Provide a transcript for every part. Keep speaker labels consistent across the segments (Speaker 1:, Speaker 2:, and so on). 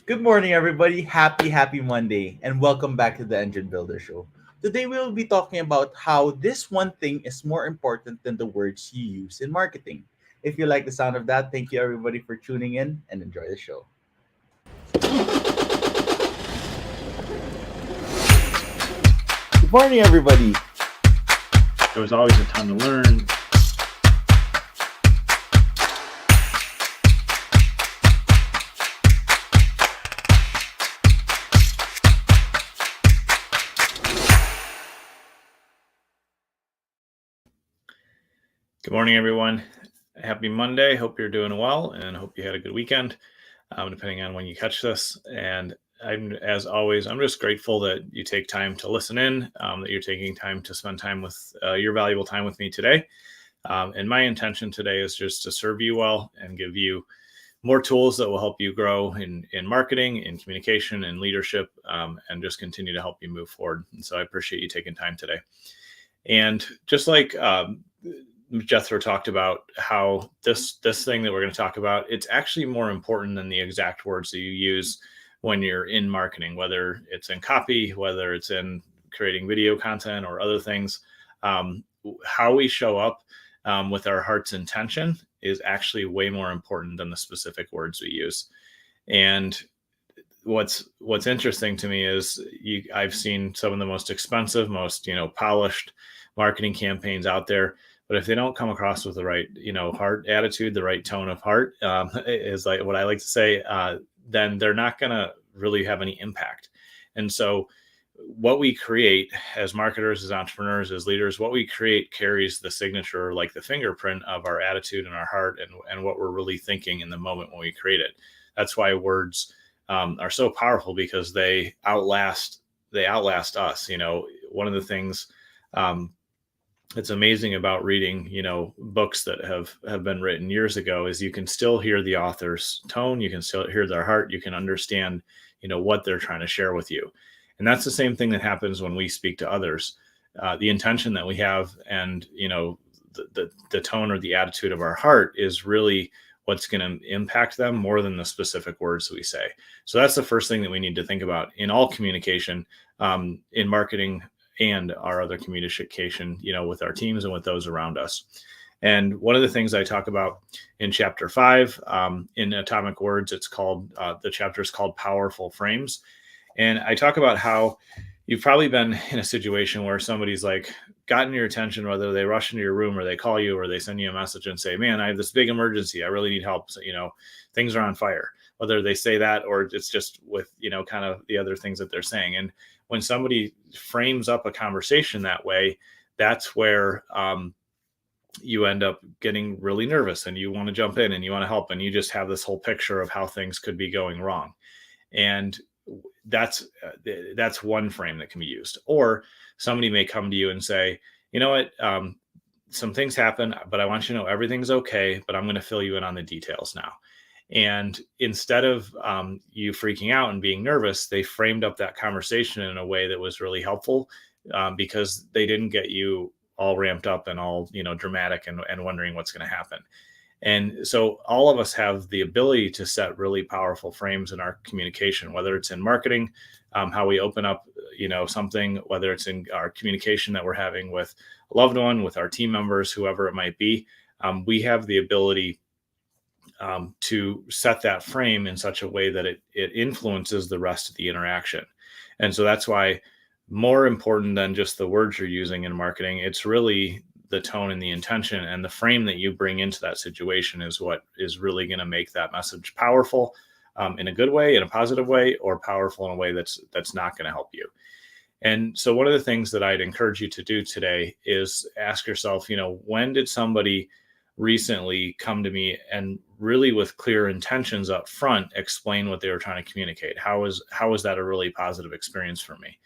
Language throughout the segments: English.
Speaker 1: Good morning, everybody. Happy Monday, and welcome back to the Engine Builder Show. Today, we'll be talking about how this one thing is more important than the words you use in marketing. If you like the sound of that, thank you, everybody, for tuning in and enjoy the show. Good morning, everybody.
Speaker 2: There was always a ton to learn. Good morning, everyone. Happy Monday. Hope you're doing well and hope you had a good weekend, depending on when you catch this. And as always, I'm just grateful that you take time to listen in, that you're taking time to spend time with your valuable time with me today. And my intention today is just to serve you well and give you more tools that will help you grow in marketing, in communication, and leadership, and just continue to help you move forward. And so I appreciate you taking time today. And just like Jethro talked about, how this thing that we're going to talk about, it's actually more important than the exact words that you use when you're in marketing, whether it's in copy, whether it's in creating video content or other things. How we show up with our heart's intention is actually way more important than the specific words we use. And what's interesting to me is I've seen some of the most expensive, most polished marketing campaigns out there, but if they don't come across with the right heart attitude, the right tone of heart, is like what I like to say, then they're not going to really have any impact. And so what we create as marketers, as entrepreneurs, as leaders, what we create carries the signature, like the fingerprint of our attitude and our heart and what we're really thinking in the moment when we create it. That's why words are so powerful, because they outlast us. One of the things it's amazing about reading, books that have been written years ago, is you can still hear the author's tone. You can still hear their heart. You can understand, what they're trying to share with you. And that's the same thing that happens when we speak to others. The intention that we have and, the tone or the attitude of our heart is really what's going to impact them more than the specific words that we say. So that's the first thing that we need to think about in all communication, in marketing and our other communication, with our teams and with those around us. And one of the things I talk about in chapter 5, in Atomic Words, it's called, the chapter is called Powerful Frames. And I talk about how you've probably been in a situation where somebody's like gotten your attention, whether they rush into your room or they call you or they send you a message and say, man, I have this big emergency. I really need help. So, things are on fire, whether they say that or it's just with, kind of the other things that they're saying. And when somebody frames up a conversation that way, that's where you end up getting really nervous and you want to jump in and you want to help. And you just have this whole picture of how things could be going wrong. And that's one frame that can be used. Or somebody may come to you and say, you know what, some things happen, but I want you to know everything's okay, but I'm going to fill you in on the details now. And instead of you freaking out and being nervous, they framed up that conversation in a way that was really helpful, because they didn't get you all ramped up and all, dramatic and wondering what's going to happen. And so all of us have the ability to set really powerful frames in our communication, whether it's in marketing, how we open up, something, whether it's in our communication that we're having with a loved one, with our team members, whoever it might be. We have the ability to set that frame in such a way that it influences the rest of the interaction. And so that's why, more important than just the words you're using in marketing, it's really the tone and the intention and the frame that you bring into that situation is what is really going to make that message powerful, in a good way, in a positive way, or powerful in a way that's not going to help you. And so one of the things that I'd encourage you to do today is ask yourself, when did somebody recently come to me and really with clear intentions up front explain what they were trying to communicate? How was that a really positive experience for me?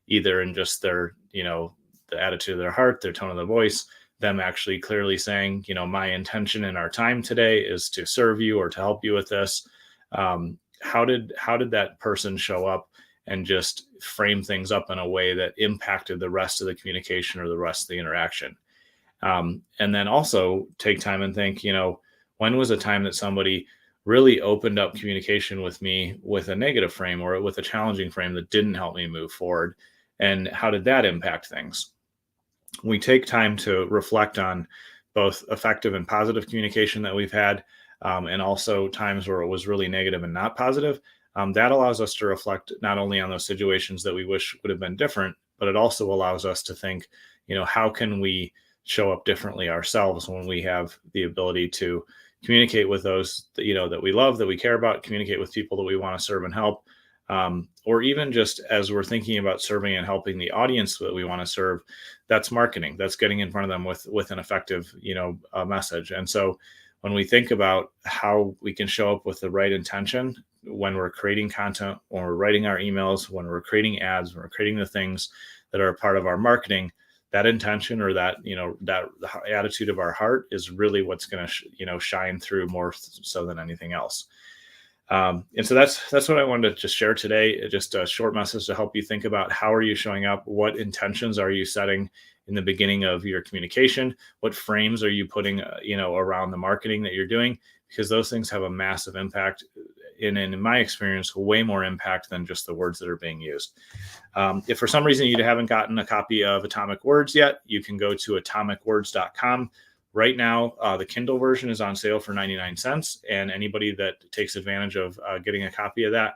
Speaker 2: Either in just their, the attitude of their heart, their tone of their voice, them actually clearly saying, my intention in our time today is to serve you or to help you with this. How did that person show up and just frame things up in a way that impacted the rest of the communication or the rest of the interaction? And then also take time and think, when was a time that somebody really opened up communication with me with a negative frame or with a challenging frame that didn't help me move forward. And how did that impact things? We take time to reflect on both effective and positive communication that we've had, and also times where it was really negative and not positive. That allows us to reflect not only on those situations that we wish would have been different, but it also allows us to think, how can we show up differently ourselves when we have the ability to communicate with those that we love, that we care about, communicate with people that we want to serve and help, or even just as we're thinking about serving and helping the audience that we want to serve. That's marketing. That's getting in front of them with an effective message. And so when we think about how we can show up with the right intention when we're creating content, when we're writing our emails, when we're creating ads, when we're creating the things that are a part of our marketing, that intention or that attitude of our heart is really what's going to shine through more so than anything else. And so that's what I wanted to just share today. Just a short message to help you think about how are you showing up? What intentions are you setting in the beginning of your communication? What frames are you putting, around the marketing that you're doing? Because those things have a massive impact. And in my experience, way more impact than just the words that are being used. If for some reason you haven't gotten a copy of Atomic Words yet, you can go to atomicwords.com. Right now, the Kindle version is on sale for 99 cents. And anybody that takes advantage of getting a copy of that,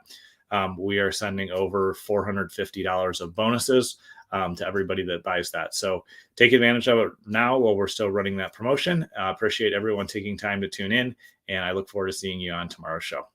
Speaker 2: we are sending over $450 of bonuses to everybody that buys that. So take advantage of it now while we're still running that promotion. Appreciate everyone taking time to tune in. And I look forward to seeing you on tomorrow's show.